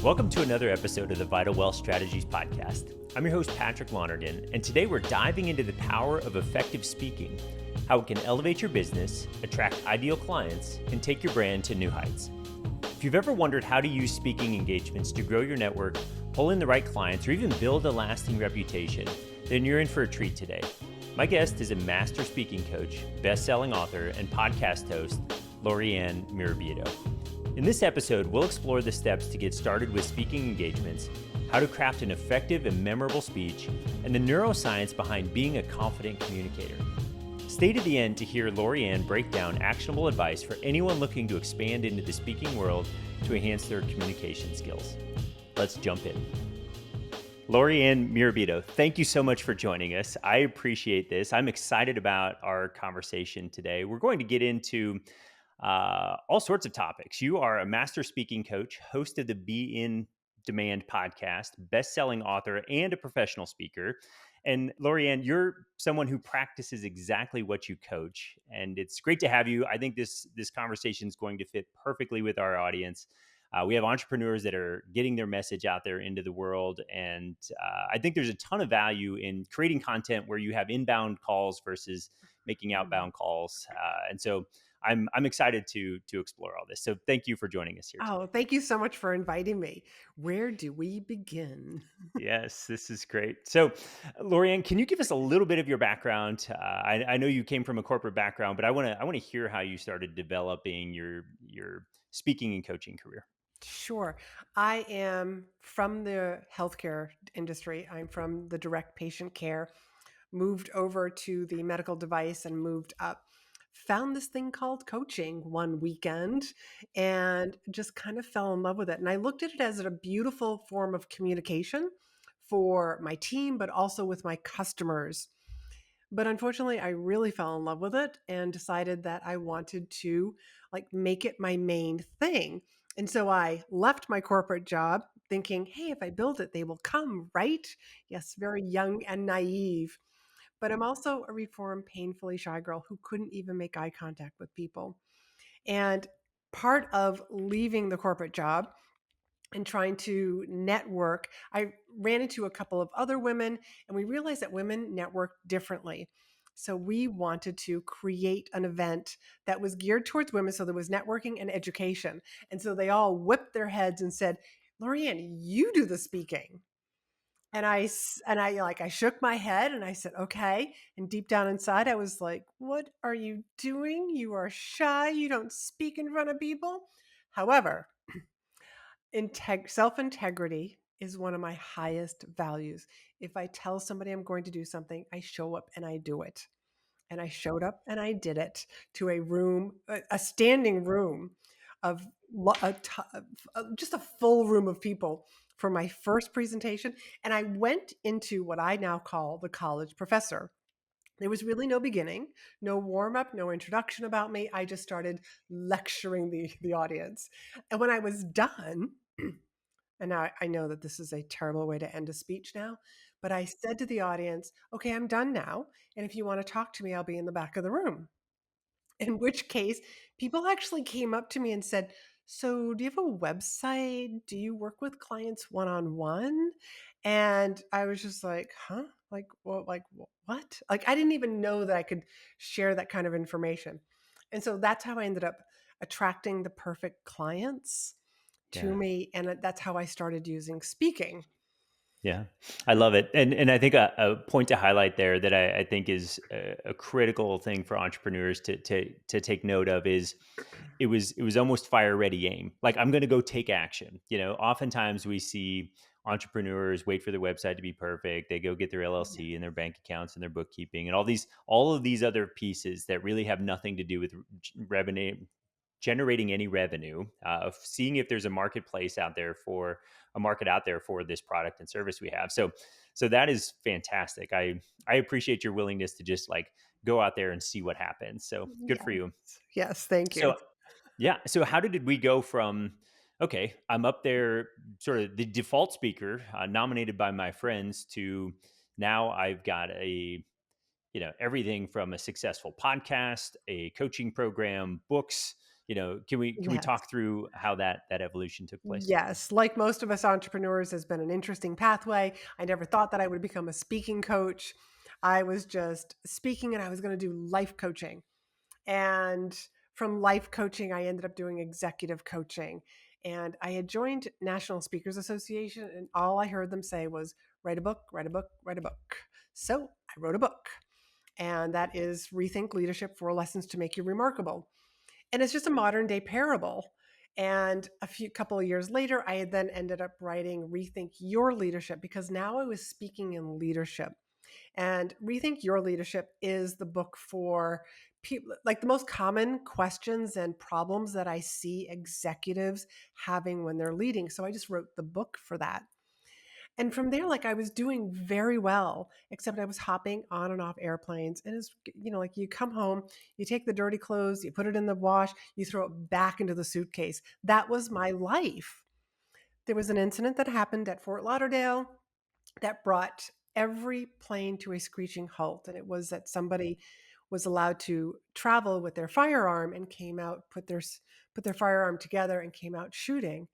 Welcome to another episode of the Vital Wealth Strategies Podcast. I'm your host, Patrick Lonergan, and today we're diving into the power of effective speaking, how it can elevate your business, attract ideal clients, and take your brand to new heights. If you've ever wondered how to use speaking engagements to grow your network, pull in the right clients, or even build a lasting reputation, then you're in for a treat today. My guest is a master speaking coach, best-selling author, and podcast host, Laurie-Ann Murabito. In this episode, we'll explore the steps to get started with speaking engagements, how to craft an effective and memorable speech, and the neuroscience behind being a confident communicator. Stay to the end to hear Laurie-Ann break down actionable advice for anyone looking to expand into the speaking world to enhance their communication skills. Let's jump in. Laurie-Ann Murabito, thank you so much for joining us. I appreciate this. I'm excited about our conversation today. We're going to get into all sorts of topics. You are a master speaking coach, host of the Be in Demand podcast, best-selling author, and a professional speaker. And Laurie-Ann, you're someone who practices exactly what you coach, and it's great to have you. I think this conversation is going to fit perfectly with our audience. We have entrepreneurs that are getting their message out there into the world, and I think there's a ton of value in creating content where you have inbound calls versus making outbound calls. And so I'm excited to explore all this. So thank you for joining us here today. Oh, thank you so much for inviting me. Where do we begin? Yes, this is great. So, Laurie-Ann, can you give us a little bit of your background? I know you came from a corporate background, but I want to hear how you started developing your speaking and coaching career. Sure. I am from the healthcare industry. I'm from the direct patient care, moved over to the medical device and moved up. Found this thing called coaching one weekend and just kind of fell in love with it. And I looked at it as a beautiful form of communication for my team, but also with my customers. But unfortunately, I really fell in love with it and decided that I wanted to make it my main thing. And so I left my corporate job thinking, hey, if I build it, they will come, right? Yes, very young and naive. But I'm also a reformed, painfully shy girl who couldn't even make eye contact with people. And part of leaving the corporate job and trying to network, I ran into a couple of other women and we realized that women network differently. So we wanted to create an event that was geared towards women. So there was networking and education. And so they all whipped their heads and said, Laurie-Ann, you do the speaking. And I shook my head and I said, okay. And deep down inside, I was like, what are you doing? You are shy. You don't speak in front of people. However, self-integrity is one of my highest values. If I tell somebody I'm going to do something, I show up and I do it. And I showed up and I did it to a room, a standing room of just a full room of people for my first presentation. And I went into what I now call the college professor. There was really no beginning, no warm up, no introduction about me. I just started lecturing the audience. And when I was done, and now I know that this is a terrible way to end a speech now, but I said to the audience, okay, I'm done now. And if you want to talk to me, I'll be in the back of the room. In which case, people actually came up to me and said, so do you have a website? Do you work with clients one on one? And I was just like, huh? What? Like, I didn't even know that I could share that kind of information. And so that's how I ended up attracting the perfect clients to Yeah. me. And that's how I started using speaking. Yeah, I love it, and I think a point to highlight there that I think is a critical thing for entrepreneurs to take note of is it was almost fire ready aim. Like, I'm going to go take action. Oftentimes we see entrepreneurs wait for their website to be perfect. They go get their LLC and their bank accounts and their bookkeeping and all of these other pieces that really have nothing to do with revenue, generating any revenue, of seeing if there's a market out there for this product and service we have. So that is fantastic. I appreciate your willingness to just like go out there and see what happens. So good Yes. for you. Yes. Thank you. So yeah. So how did we go from, okay, I'm up there, sort of the default speaker, nominated by my friends, to now I've got everything from a successful podcast, a coaching program, books, Can we Yes. talk through how that evolution took place? Yes, like most of us entrepreneurs, has been an interesting pathway. I never thought that I would become a speaking coach. I was just speaking and I was going to do life coaching. And from life coaching, I ended up doing executive coaching. And I had joined National Speakers Association, and all I heard them say was, write a book, write a book, write a book. So I wrote a book, and that is Rethink Leadership: 4 Lessons to Make You Remarkable. And it's just a modern day parable. And a couple of years later, I had then ended up writing Rethink Your Leadership, because now I was speaking in leadership. And Rethink Your Leadership is the book for people, like the most common questions and problems that I see executives having when they're leading. So I just wrote the book for that. And from there, like, I was doing very well, except I was hopping on and off airplanes. And it's, like, you come home, you take the dirty clothes, you put it in the wash, you throw it back into the suitcase. That was my life. There was an incident that happened at Fort Lauderdale that brought every plane to a screeching halt. And it was that somebody was allowed to travel with their firearm and came out, put their firearm together and came out shooting.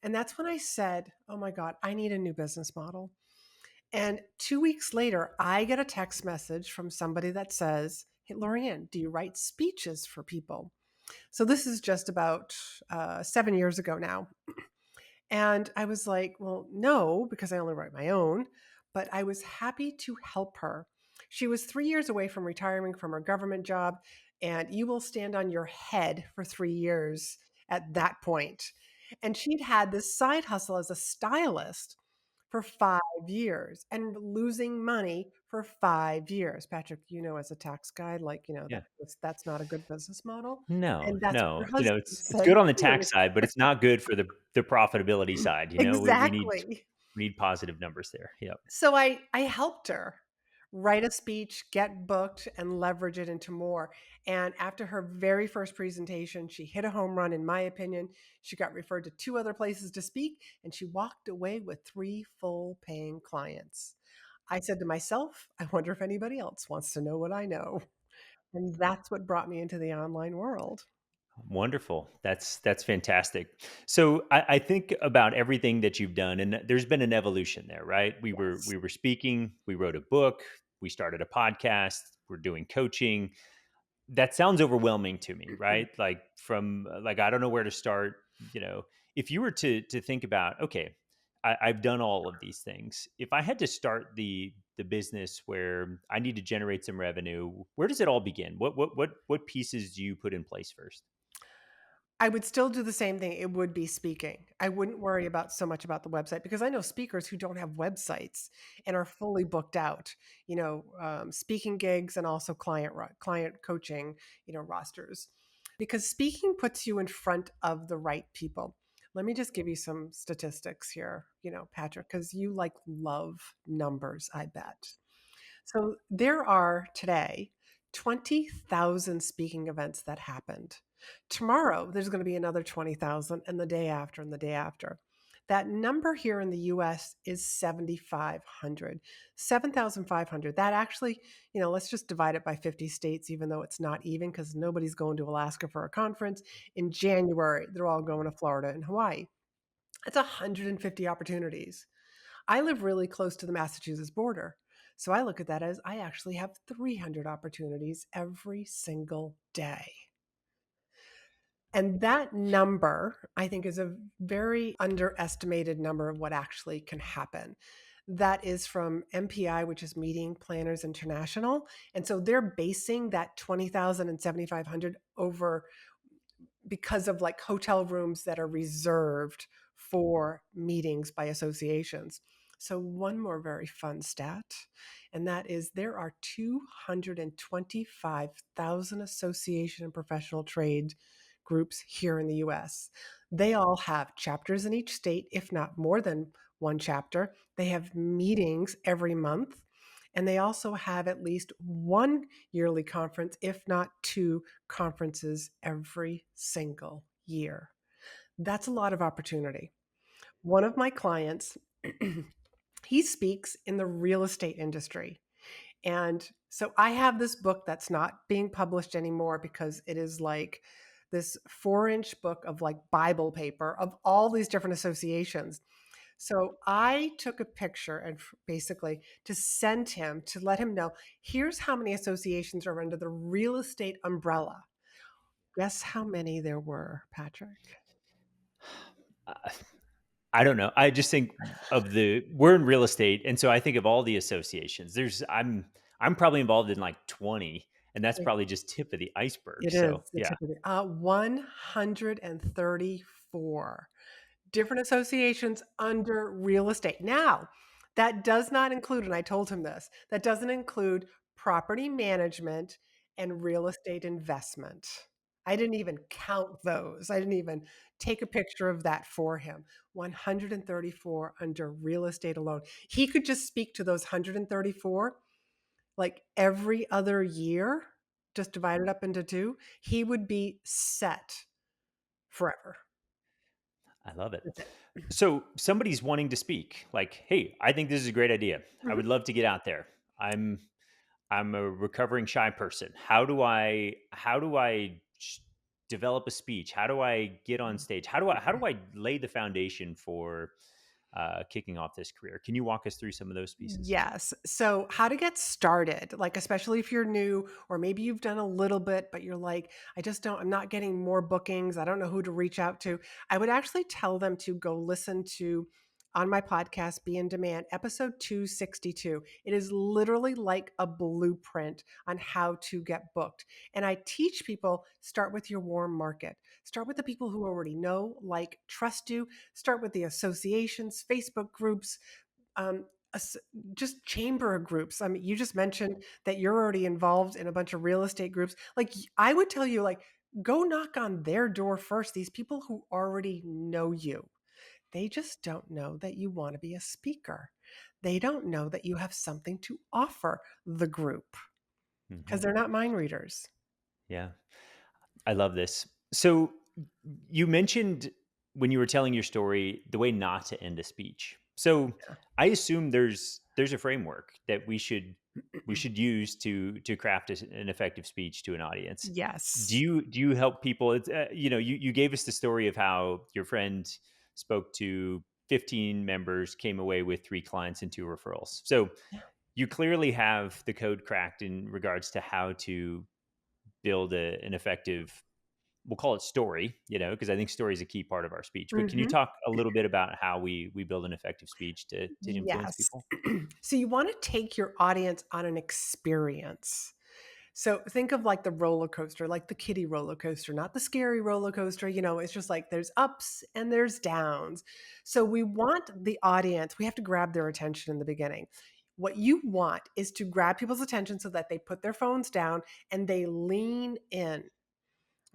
And that's when I said, oh my God, I need a new business model. And 2 weeks later, I get a text message from somebody that says, hey, Laurie-Ann, do you write speeches for people? So this is just about 7 years ago now. And I was like, well, no, because I only write my own, but I was happy to help her. She was 3 years away from retiring from her government job, and you will stand on your head for 3 years at that point. And she'd had this side hustle as a stylist for 5 years and losing money for 5 years. Patrick, as a tax guy, like, Yeah. that's not a good business model. No, And that's what no. her husband It's said good on the too. tax side, but it's not good for the profitability side. Exactly. We need positive numbers there. Yep. So I helped her write a speech, get booked, and leverage it into more. And after her very first presentation, she hit a home run, in my opinion. She got referred to 2 other places to speak, and she walked away with 3 full paying clients. I said to myself, I wonder if anybody else wants to know what I know. And that's what brought me into the online world. Wonderful. That's fantastic. So I think about everything that you've done, and there's been an evolution there, right? We were Yes. we were speaking, we wrote a book, we started a podcast, we're doing coaching. That sounds overwhelming to me, right? Like I don't know where to start. You know, if you were to think about, okay, I've done all of these things. If I had to start the business where I need to generate some revenue, where does it all begin? What pieces do you put in place first? I would still do the same thing. It would be speaking. I wouldn't worry about so much about the website, because I know speakers who don't have websites and are fully booked out. Speaking gigs and also client coaching, rosters. Because speaking puts you in front of the right people. Let me just give you some statistics here, Patrick, because you love numbers, I bet. So there are today 20,000 speaking events that happened. Tomorrow, there's going to be another 20,000, and the day after, and the day after. That number here in the US is 7,500. 7,500. That actually, let's just divide it by 50 states, even though it's not even, because nobody's going to Alaska for a conference. In January, they're all going to Florida and Hawaii. That's 150 opportunities. I live really close to the Massachusetts border. So I look at that as I actually have 300 opportunities every single day. And that number, I think, is a very underestimated number of what actually can happen. That is from MPI, which is Meeting Planners International. And so they're basing that 20,000 and 7,500 over, because of like hotel rooms that are reserved for meetings by associations. So, one more very fun stat, and that is there are 225,000 association and professional trade groups here in the US. They all have chapters in each state, if not more than one chapter. They have meetings every month, and they also have at least one yearly conference, if not 2 conferences every single year. That's a lot of opportunity. One of my clients, he speaks in the real estate industry. And so I have this book that's not being published anymore because it is like this 4-inch book of like Bible paper of all these different associations. So I took a picture and basically to send him to let him know, here's how many associations are under the real estate umbrella. Guess how many there were, Patrick? Uh, I don't know. I just think we're in real estate, and so I think of all the associations. I'm probably involved in like 20, and that's It probably just tip of the iceberg. it is So the yeah, tip of the 134 different associations under real estate. Now, that does not include, and I told him this, that doesn't include property management and real estate investment. I didn't even count those. I didn't even take a picture of that for him. 134 under real estate alone. He could just speak to those 134 like every other year, just divided up into two. He would be set forever. I love it. That's it. So somebody's wanting to speak, like, "Hey, I think this is a great idea. I Mhm. would love to get out there. I'm I'm a recovering shy person. How do I develop a speech? How do I get on stage? How do I lay the foundation for kicking off this career? Can you walk us through some of those pieces?" Yes. So, how to get started, like, especially if you're new, or maybe you've done a little bit, but you're like, I'm not getting more bookings. I don't know who to reach out to. I would actually tell them to go listen to on my podcast, Be in Demand, episode 262. It is literally like a blueprint on how to get booked. And I teach people start with your warm market, start with the people who already know, like, trust you, start with the associations, Facebook groups, um, as- just chamber of groups. I mean, you just mentioned that you're already involved in a bunch of real estate groups. Like, I would tell you, like, go knock on their door first. These people who already know you, they just don't know that you want to be a speaker. They don't know that you have something to offer the group because Hmm. they're not mind readers. Yeah. I love this. So you mentioned when you were telling your story the way not to end a speech. So I assume there's a framework that we should use to craft an effective speech to an audience. Do Yes. you help people? It's, you gave us the story of how your friend spoke to 15 members, came away with 3 clients and 2 referrals. So Yeah. you clearly have the code cracked in regards to how to build an effective, we'll call it story, because I think story is a key part of our speech. But can you Hmm. talk a little bit about how we build an effective speech to influence Yes. people? So you want to take your audience on an experience. So think of like the roller coaster, like the kiddie roller coaster, not the scary roller coaster. It's just like there's ups and there's downs. So we want the audience, we have to grab their attention in the beginning. What you want is to grab people's attention so that they put their phones down and they lean in.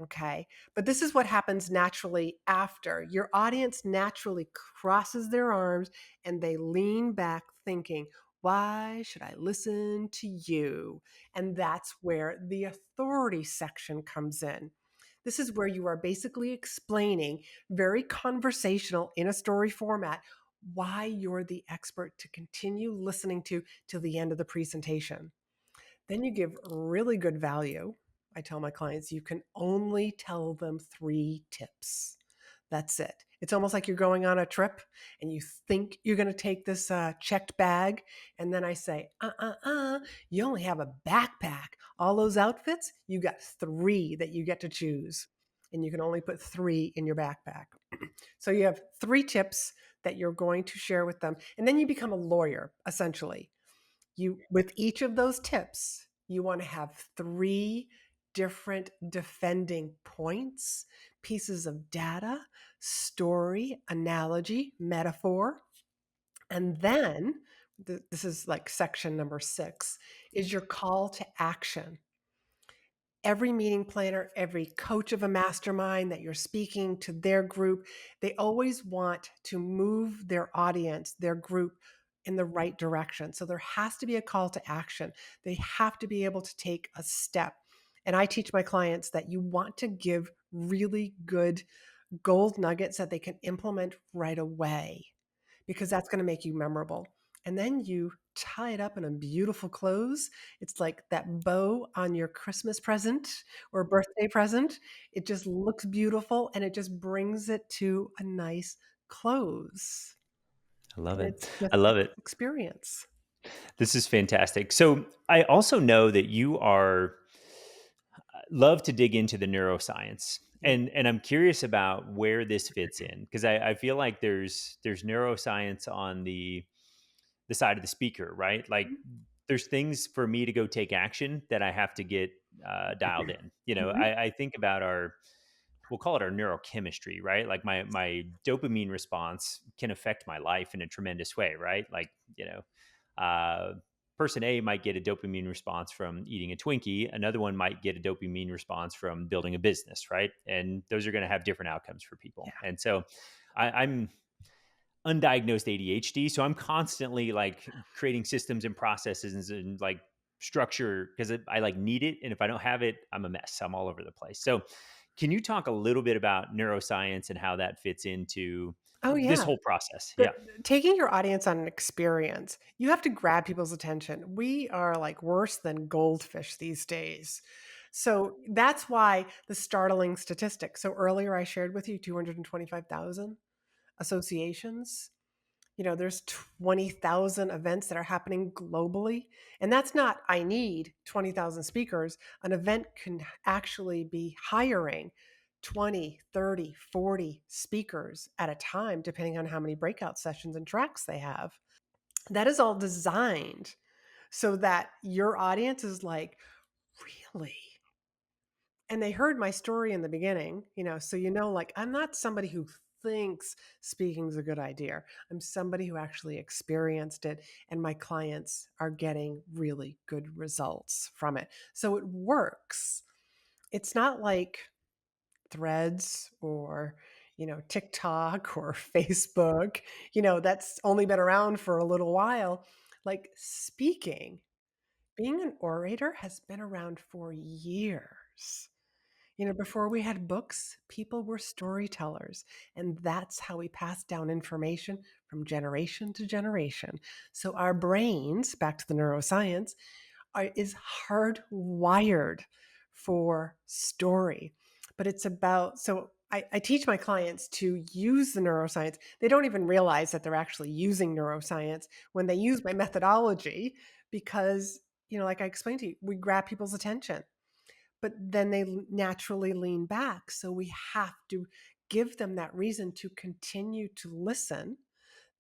Okay. But this is what happens naturally after. Your audience naturally crosses their arms and they lean back thinking, why should I listen to you? And that's where the authority section comes in. This is where you are basically explaining, very conversational in a story format, why you're the expert to continue listening to till the end of the presentation. Then you give really good value. I tell my clients, you can only tell them 3 tips. That's it. It's almost like you're going on a trip and you think you're going to take this checked bag. And then I say, you only have a backpack. All those outfits, you got 3 that you get to choose. And you can only put 3 in your backpack. So you have 3 tips that you're going to share with them. And then you become a lawyer, essentially. With each of those tips, you want to have 3 different defending points, pieces of data, story, analogy, metaphor. And then this is like section number 6 is your call to action. Every meeting planner, every coach of a mastermind that you're speaking to their group, they always want to move their audience, their group in the right direction. So there has to be a call to action. They have to be able to take a step. And I teach my clients that you want to give really good gold nuggets that they can implement right away because that's going to make you memorable. and then you tie it up in a beautiful clothes. It's like that bow on your Christmas present or birthday present. It just looks beautiful and it just brings it to a nice close. I love And it. it's just I a love it. experience. This is fantastic. So I also know that you are love to dig into the neuroscience. Yeah. And I'm curious about where this fits in because I feel like there's neuroscience on the side of the speaker, right? Like there's things for me to go take action that I have to get dialed in. Mhm. I think about our we'll call it our neurochemistry, right? Like my dopamine response can affect my life in a tremendous way, right? Like, uh, person A might get a dopamine response from eating a Twinkie. Another one might get a dopamine response from building a business, right? And those are going to have different outcomes for people. Yeah. And so I'm undiagnosed ADHD. So I'm constantly like creating systems and processes and like structure because I like need it. And if I don't have it, I'm a mess. I'm all over the place. So can you talk a little bit about neuroscience and how that fits into Oh, this yeah. whole process? The Yeah. taking your audience on an experience, you have to grab people's attention. We are like worse than goldfish these days. So that's why the startling statistic. So earlier I shared with you 225,000 associations. There's 20,000 events that are happening globally. And that's not, I need 20,000 speakers. An event can actually be hiring 20, 30, 40 speakers at a time, depending on how many breakout sessions and tracks they have. That is all designed so that your audience is like, really? And they heard my story in the beginning, so like I'm not somebody who thinks speaking is a good idea. I'm somebody who actually experienced it, and my clients are getting really good results from it. So it works. It's not like Threads or TikTok or Facebook, that's only been around for a little while. Like speaking, being an orator has been around for years. Before we had books, people were storytellers, and that's how we passed down information from generation to generation. So our brains, back to the neuroscience, is hardwired for story. But it's about, so I teach my clients to use the neuroscience. They don't even realize that they're actually using neuroscience when they use my methodology because, like I explained to you, we grab people's attention but then they naturally lean back. So we have to give them that reason to continue to listen.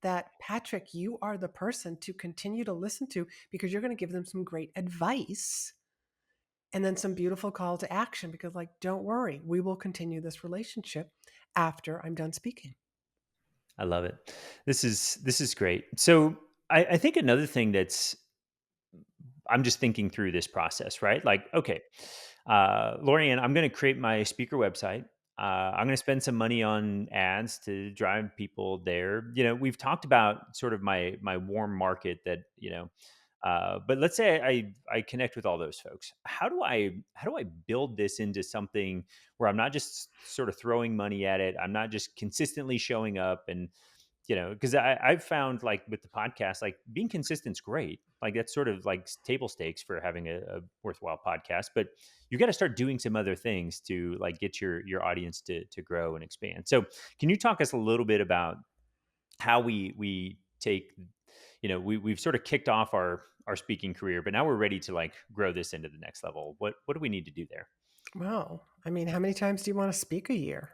That Patrick, you are the person to continue to listen to because you're going to give them some great advice and then some beautiful call to action because, like, don't worry, we will continue this relationship after I'm done speaking. I love it. This is great. So I think another thing that's I'm just thinking through this process, right? Like, okay, Laurie-Ann, I'm going to create my speaker website. I'm going to spend some money on ads to drive people there. We've talked about sort of my warm market that but let's say I connect with all those folks. How do I build this into something where I'm not just sort of throwing money at it? I'm not just consistently showing up and because I've found like with the podcast, like being consistent's great. Like that's sort of like table stakes for having a worthwhile podcast. But you got to start doing some other things to like get your audience to grow and expand. So can you talk us a little bit about how we take we've sort of kicked off our speaking career, but now we're ready to like grow this into the next level. What do we need to do there? Well, I mean, how many times do you want to speak a year?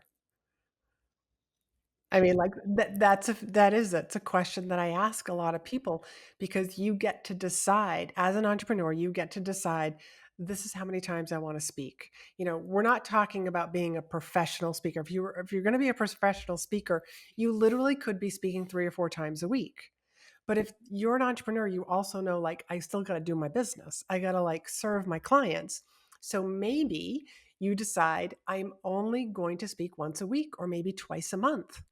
I mean, like that's a question that I ask a lot of people because you get to decide as an entrepreneur, you get to decide this is how many times I want to speak. We're not talking about being a professional speaker. If you're going to be a professional speaker, you literally could be speaking 3 or 4 times a week. But if you're an entrepreneur, you also know like I still got to do my business. I got to like serve my clients. So maybe you decide I'm only going to speak once a week or maybe twice a month.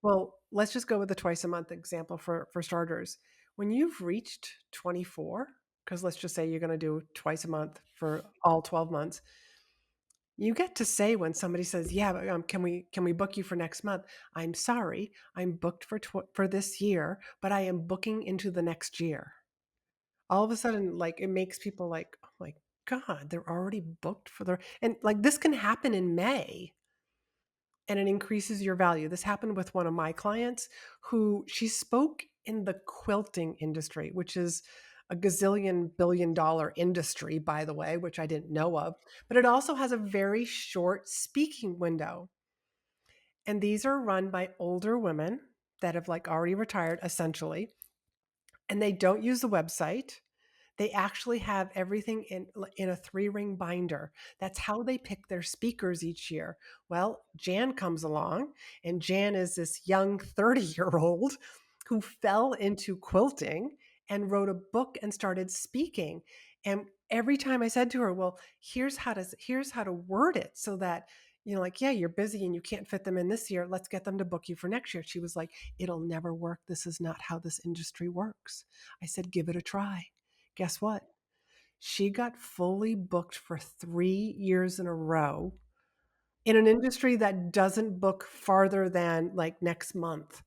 Well, let's just go with the twice a month example for starters. When you've reached 24, because let's just say you're going to do twice a month for all 12 months, You get to say when somebody says, "Yeah, but, can we book you for next month?" I'm sorry, I'm booked for this year, but I am booking into the next year. All of a sudden, like, it makes people like, "Oh my god, they're already booked for the," and, like, this can happen in May, and it increases your value. This happened with one of my clients who she spoke in the quilting industry, which is a gazillion billion dollar industry, by the way, which I didn't know of, but it also has a very short speaking window. And these are run by older women that have like already retired essentially, and they don't use the website. They actually have everything in a three-ring binder. That's how they pick their speakers each year. Well, Jan comes along, and Jan is this young 30-year-old who fell into quilting and wrote a book and started speaking. And every time I said to her, "Well, here's how to word it so that, like, yeah, you're busy and you can't fit them in this year. Let's get them to book you for next year." She was like, "It'll never work. This is not how this industry works." I said, "Give it a try." Guess what? She got fully booked for 3 years in a row in an industry that doesn't book farther than, like, next month.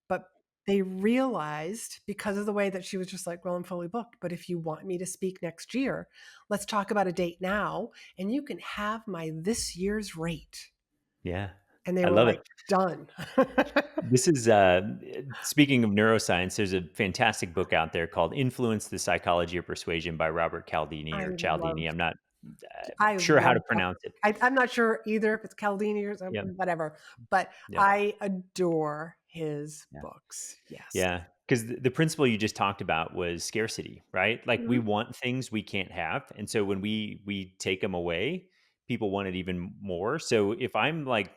But they realized because of the way that she was just like, "Well, I'm fully booked, but if you want me to speak next year, let's talk about a date now, and you can have my this year's rate." Yeah. And they I were love like, it. "Done." This is speaking of neuroscience, there's a fantastic book out there called Influence the Psychology of Persuasion by Robert Cialdini I or love Cialdini. I'm not I sure how to love pronounce it. I'm not sure either if it's Caldini or Yep. whatever, but Yep. I adore his Yeah. books. Yes. Yeah. Because the principle you just talked about was scarcity, right? Like we Mhm. want things we can't have. And so when we take them away, people want it even more. So if I'm like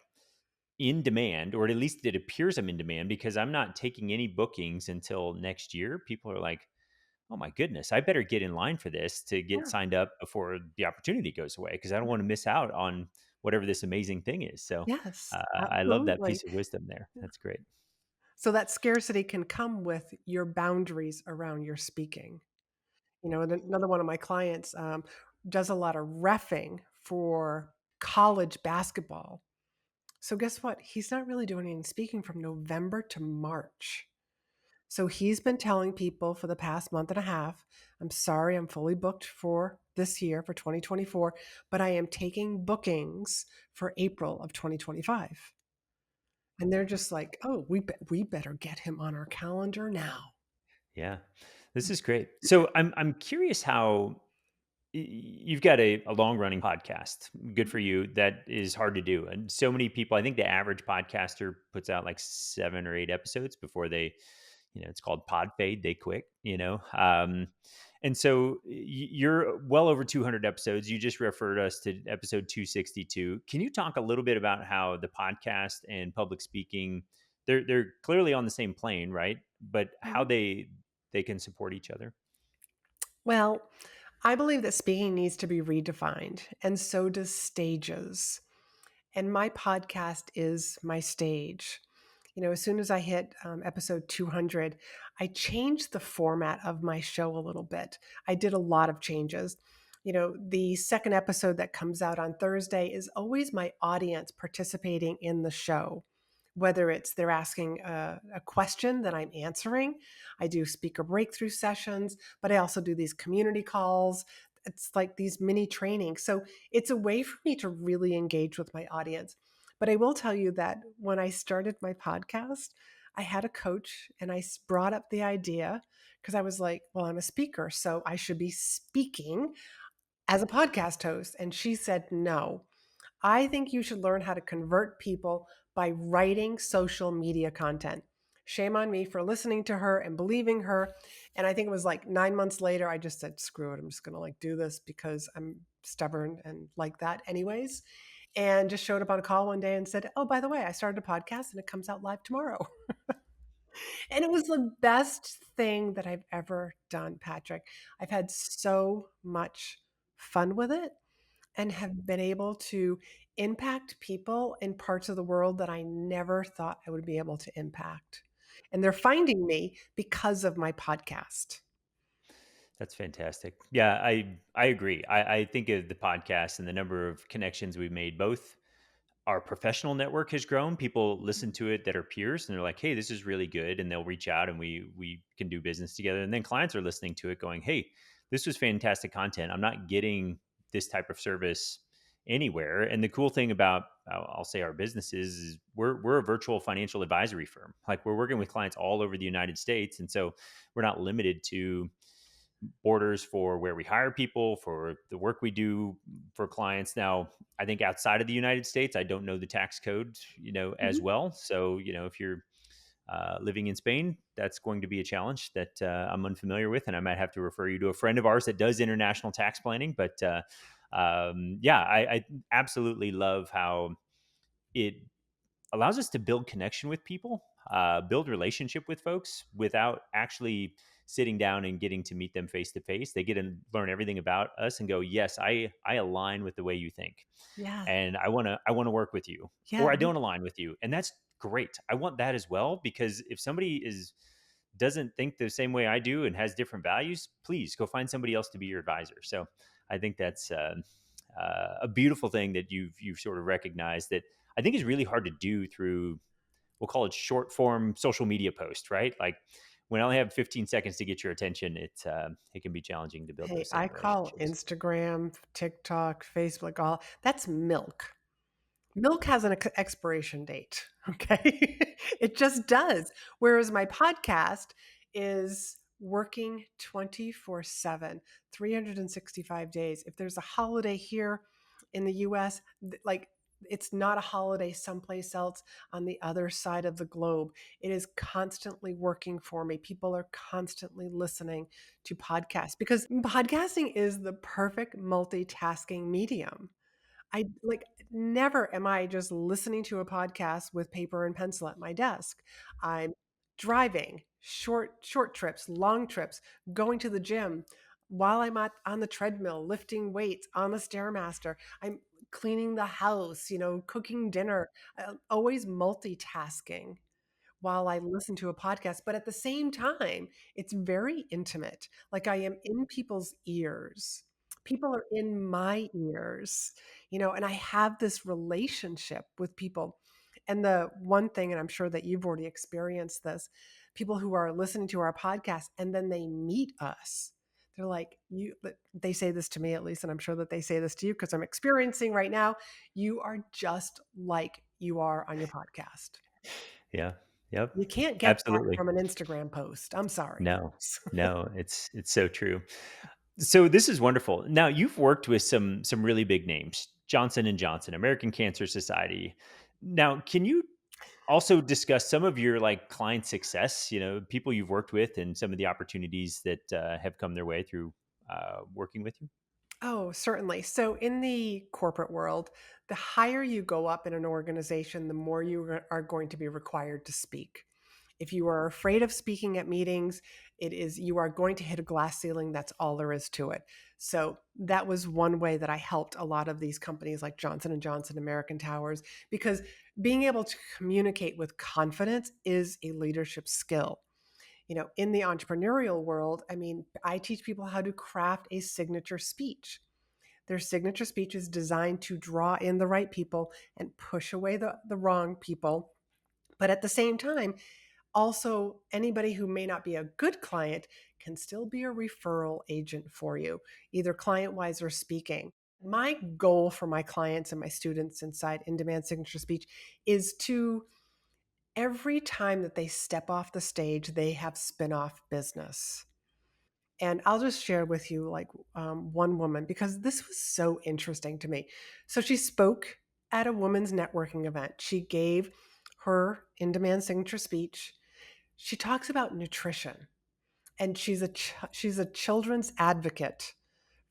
in demand, or at least it appears I'm in demand because I'm not taking any bookings until next year, people are like, oh my goodness, I better get in line for this to get Yeah. signed up before the opportunity goes away because I don't want to miss out on whatever this amazing thing is. So Yes, I love that absolutely. piece of wisdom there. That's great. So that scarcity can come with your boundaries around your speaking. And another one of my clients, does a lot of reffing for college basketball. So guess what? He's not really doing any speaking from November to March. So he's been telling people for the past month and a half, "I'm sorry, I'm fully booked for this year for 2024, but I am taking bookings for April of 2025." And they're just like, "Oh, we better get him on our calendar now." Yeah, this is great. So I'm curious how you've got a long running podcast. Good for you. That is hard to do. And so many people, I think the average podcaster puts out like 7 or 8 episodes before they, it's called pod fade. They quit, and so you're well over 200 episodes. You just referred us to episode 262. Can you talk a little bit about how the podcast and public speaking, they're clearly on the same plane, right? But how Mhm. they can support each other? Well, I believe that speaking needs to be redefined, and so does stages. And my podcast is my stage. As soon as I hit episode 200, I changed the format of my show a little bit. I did a lot of changes. The second episode that comes out on Thursday is always my audience participating in the show. Whether it's they're asking a question that I'm answering, I do speaker breakthrough sessions, but I also do these community calls. It's like these mini trainings. So it's a way for me to really engage with my audience. But I will tell you that when I started my podcast, I had a coach and brought up the idea because I was like, well, I'm a speaker, so I should be speaking as a podcast host. And she said, no, I think you should learn how to convert people by writing social media content. Shame on me for listening to her and believing her. And I think it was like 9 months later, I just said, screw it. I'm just going to like do this because I'm stubborn and like that anyways. And just showed up on a call one day and said, oh, by the way, I started a podcast and it comes out live tomorrow. And it was the best thing that I've ever done, Patrick. I've had so much fun with it and have been able to impact people in parts of the world that I never thought I would be able to impact. And they're finding me because of my podcast. That's fantastic. Yeah, I agree. I think of the podcast and the number of connections we've made. Both our professional network has grown. People listen to it that are peers, and they're like, "Hey, this is really good," and they'll reach out, and we can do business together. And then clients are listening to it, going, "Hey, this was fantastic content. I'm not getting this type of service anywhere." And the cool thing about I'll say our businesses is we're a virtual financial advisory firm. Like we're working with clients all over the United States, and so we're not limited to borders for where we hire people, for the work we do for clients. Now, I think outside of the United States, I don't know the tax code, as Mhm. well. So, if you're living in Spain, that's going to be a challenge that I'm unfamiliar with, and I might have to refer you to a friend of ours that does international tax planning. But yeah, I absolutely love how it allows us to build connection with people, build relationship with folks without actually sitting down and getting to meet them face to face. They get to learn everything about us and go, yes, I align with the way you think, Yeah. and I want to work with you, Yeah. or I don't align with you, and that's great. I want that as well, because if somebody is doesn't think the same way I do and has different values, please go find somebody else to be your advisor. So I think that's a beautiful thing that you've sort of recognized that I think is really hard to do through, we'll call it short form social media posts, right? Like when I only have 15 seconds to get your attention, it can be challenging to build Hey, those I same call relationships. Instagram, TikTok, Facebook, all that's milk. Milk has an expiration date, okay? It just does. Whereas my podcast is working 24/7, 365 days. If there's a holiday here in the US, like it's not a holiday someplace else on the other side of the globe. It is constantly working for me. People are constantly listening to podcasts because podcasting is the perfect multitasking medium. I like never am I just listening to a podcast with paper and pencil at my desk. I'm driving, short trips, long trips, going to the gym while I'm on the treadmill, lifting weights on the stairmaster. I'm cleaning the house, cooking dinner. Always multitasking while I listen to a podcast, but at the same time, it's very intimate. Like I am in people's ears. People are in my ears, and I have this relationship with people. And the one thing, and I'm sure that you've already experienced this, people who are listening to our podcast and then they meet us. They're like, they say this to me at least, and I'm sure that they say this to you because I'm experiencing right now. You are just like you are on your podcast. Yeah. Yep. You can't get that Absolutely. from an Instagram post. I'm sorry, No, folks. no, it's so true. So this is wonderful. Now you've worked with some really big names, Johnson and Johnson, American Cancer Society. Now, can you also discuss some of your like client success? People you've worked with, and some of the opportunities that have come their way through working with you. Oh, certainly. So, in the corporate world, the higher you go up in an organization, the more you are going to be required to speak. If you are afraid of speaking at meetings, you are going to hit a glass ceiling. That's all there is to it. So that was one way that I helped a lot of these companies like Johnson and Johnson, American Towers, because being able to communicate with confidence is a leadership skill. In the entrepreneurial world, I mean, I teach people how to craft a signature speech. Their signature speech is designed to draw in the right people and push away the wrong people. But at the same time, also, anybody who may not be a good client can still be a referral agent for you, either client wise or speaking. My goal for my clients and my students inside In Demand Signature Speech is to every time that they step off the stage, they have spin off business. And I'll just share with you like one woman because this was so interesting to me. So she spoke at a women's networking event. She gave her in demand signature speech. She talks about nutrition, and she's a children's advocate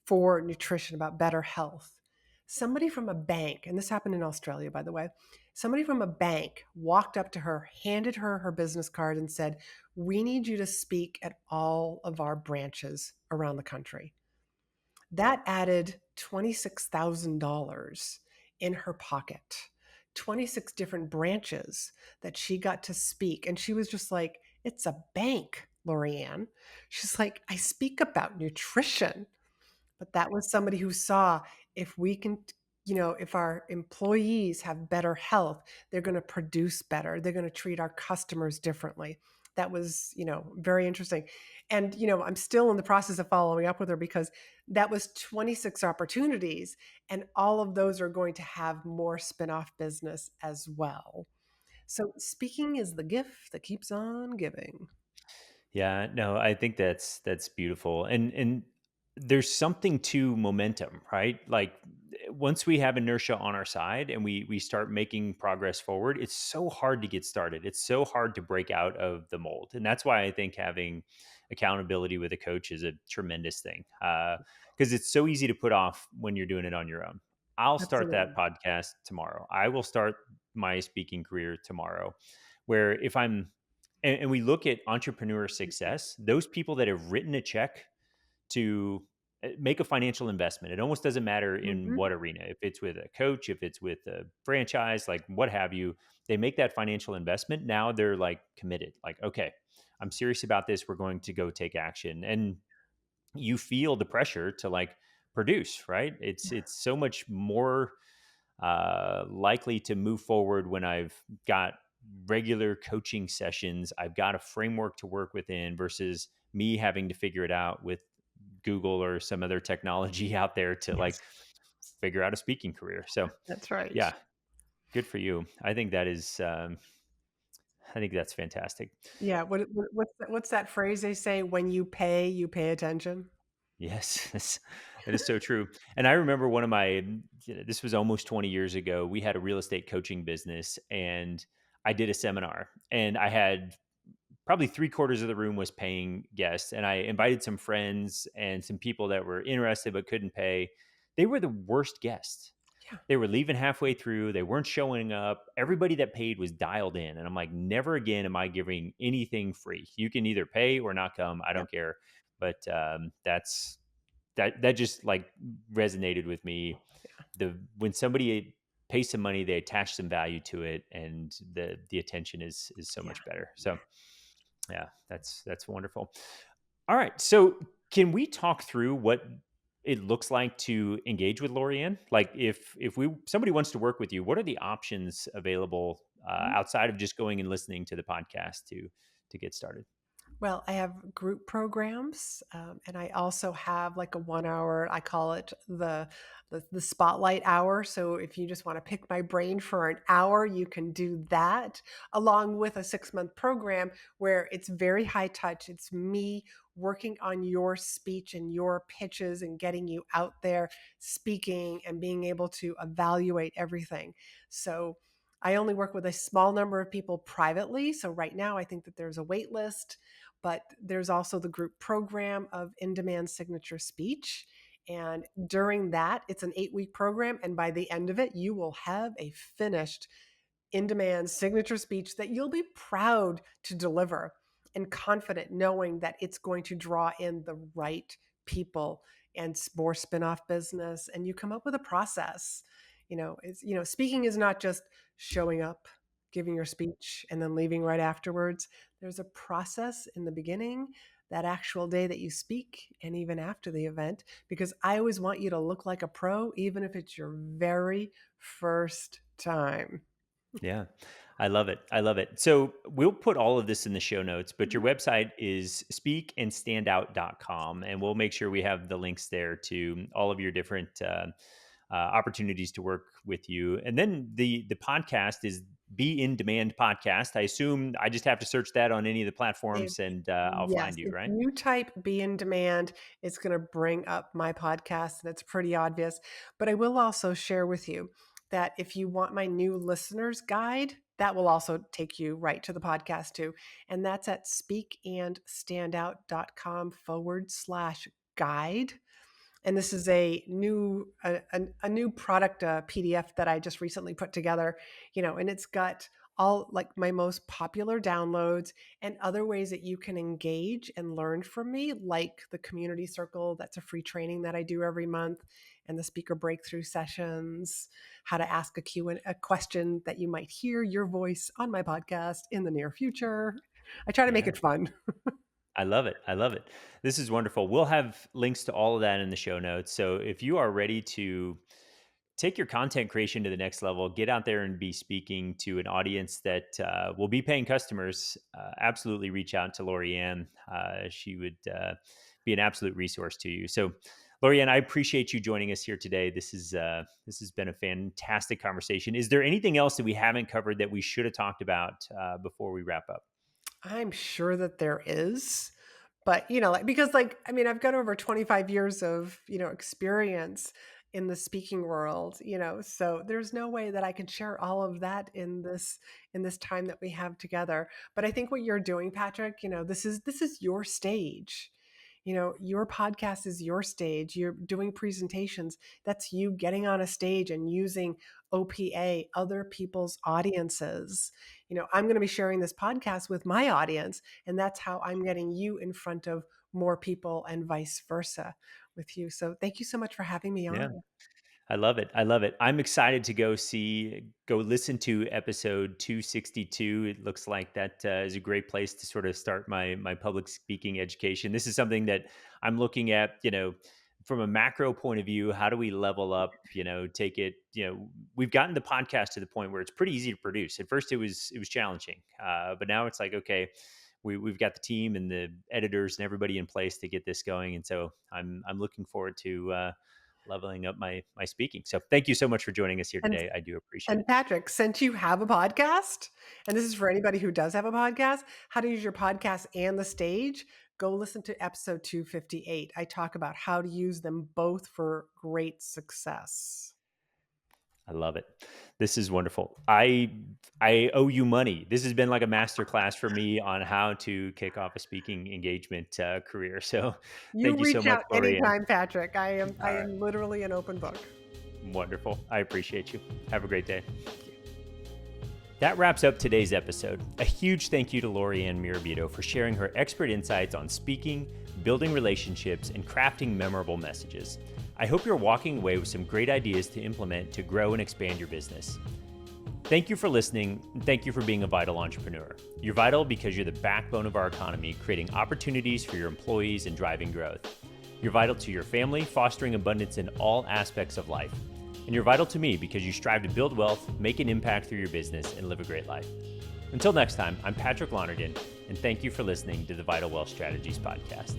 for nutrition, about better health. Somebody from a bank, and this happened in Australia, by the way, somebody from a bank walked up to her, handed her her business card, and said, "We need you to speak at all of our branches around the country." That added $26,000 in her pocket, 26 different branches that she got to speak. And she was just like, it's a bank. Laurie-Ann. She's like, I speak about nutrition. But that was somebody who saw if we can, if our employees have better health, they're going to produce better. They're going to treat our customers differently. That was, very interesting. And, I'm still in the process of following up with her because that was 26 opportunities. And all of those are going to have more spin-off business as well. So speaking is the gift that keeps on giving. Yeah, no, I think that's beautiful. And there's something to momentum, right? Like once we have inertia on our side and we start making progress forward, it's so hard to get started. It's so hard to break out of the mold. And that's why I think having accountability with a coach is a tremendous thing. Because it's so easy to put off when you're doing it on your own. I'll start that Absolutely. podcast tomorrow. I will start my speaking career tomorrow. Where if I'm and we look at entrepreneur success, those people that have written a check to make a financial investment. It almost doesn't matter in Mhm. what arena. If it's with a coach, if it's with a franchise, like what have you, they make that financial investment. Now they're like committed. Like, okay, I'm serious about this. We're going to go take action. And you feel the pressure to like produce, right? It's so much more likely to move forward when I've got regular coaching sessions. I've got a framework to work within versus me having to figure it out with Google or some other technology out there to like Yes, figure out a speaking career. So, that's right. yeah, good for you. I think that is, I think that's fantastic. Yeah, what's that phrase they say? When you pay attention? Yes, that is so true. And I remember one of my, this was almost 20 years ago. We had a real estate coaching business and I did a seminar and I had probably three-quarters of the room was paying guests. And I invited some friends and some people that were interested but couldn't pay. They were the worst guests. Yeah. They were leaving halfway through. They weren't showing up. Everybody that paid was dialed in. And I'm like, never again am I giving anything free. You can either pay or not come. I Yep. don't care. But that just like resonated with me. The when somebody pays some money, they attach some value to it, and the attention is so Yeah. much better. So yeah, that's wonderful. All right. So can we talk through what it looks like to engage with Laurie-Ann? Like if we somebody wants to work with you, what are the options available Mhm. outside of just going and listening to the podcast to get started? Well, I have group programs, and I also have like a 1 hour. I call it the spotlight hour. So if you just want to pick my brain for an hour, you can do that, along with a 6 month program where it's very high touch. It's me working on your speech and your pitches and getting you out there speaking and being able to evaluate everything. So I only work with a small number of people privately. So right now, I think that there's a wait list, but there's also the group program of in demand signature speech. And during that, it's an 8 week program. And by the end of it, you will have a finished in demand signature speech that you'll be proud to deliver and confident knowing that it's going to draw in the right people and more spin-off business, and you come up with a process. Speaking is not just showing up, giving your speech and then leaving right afterwards. There's a process in the beginning, that actual day that you speak, and even after the event, because I always want you to look like a pro even if it's your very first time. Yeah, I love it. I love it. So we'll put all of this in the show notes, but your Mhm. website is speakandstandout.com, and we'll make sure we have the links there to all of your different opportunities to work with you. And then the podcast is Be in Demand Podcast. I assume I just have to search that on any of the If platforms, and I'll Yes, find you, if right? you type "be in demand," it's gonna bring up my podcast, and it's pretty obvious. But I will also share with you that if you want my new listener's guide, that will also take you right to the podcast too. And that's at speakandstandout.com/guide. And this is a new product PDF that I just recently put together, and it's got all like my most popular downloads and other ways that you can engage and learn from me, like the community circle. That's a free training that I do every month, and the speaker breakthrough sessions, how to ask a question that you might hear your voice on my podcast in the near future. I try to make Yeah. it fun. I love it. I love it. This is wonderful. We'll have links to all of that in the show notes. So if you are ready to take your content creation to the next level, get out there and be speaking to an audience that will be paying customers, absolutely reach out to Laurie-Ann. She would be an absolute resource to you. So Laurie-Ann, I appreciate you joining us here today. This has been a fantastic conversation. Is there anything else that we haven't covered that we should have talked about before we wrap up? I'm sure that there is, but like because I mean, I've got over 25 years of, experience in the speaking world, so there's no way that I can share all of that in this time that we have together. But I think what you're doing, Patrick, this is your stage. Your podcast is your stage. You're doing presentations. That's you getting on a stage and using OPA, other people's audiences. I'm going to be sharing this podcast with my audience, and that's how I'm getting you in front of more people and vice versa with you. So thank you so much for having me Yeah. on. I love it. I love it. I'm excited to go listen to episode 262. It looks like that is a great place to sort of start my public speaking education. This is something that I'm looking at, from a macro point of view. How do we level up? Take it. We've gotten the podcast to the point where it's pretty easy to produce. At first, it was challenging, but now it's like, okay, we've got the team and the editors and everybody in place to get this going. And so I'm looking forward to leveling up my speaking. So thank you so much for joining us here And today. I do appreciate and it. Patrick, since you have a podcast, and this is for anybody who does have a podcast, how to use your podcast and the stage, go listen to episode 258. I talk about how to use them both for great success. I love it. This is wonderful. I owe you money. This has been like a master class for me on how to kick off a speaking engagement career. So You thank you so reach much, out Laurie-Ann. anytime, Patrick. I am All I right. am literally an open book. Wonderful. I appreciate you. Have a great day. That wraps up today's episode. A huge thank you to Laurie-Ann Murabito for sharing her expert insights on speaking, building relationships, and crafting memorable messages. I hope you're walking away with some great ideas to implement to grow and expand your business. Thank you for listening, and thank you for being a vital entrepreneur. You're vital because you're the backbone of our economy, creating opportunities for your employees and driving growth. You're vital to your family, fostering abundance in all aspects of life. And you're vital to me because you strive to build wealth, make an impact through your business, and live a great life. Until next time, I'm Patrick Lonergan, and thank you for listening to the Vital Wealth Strategies podcast.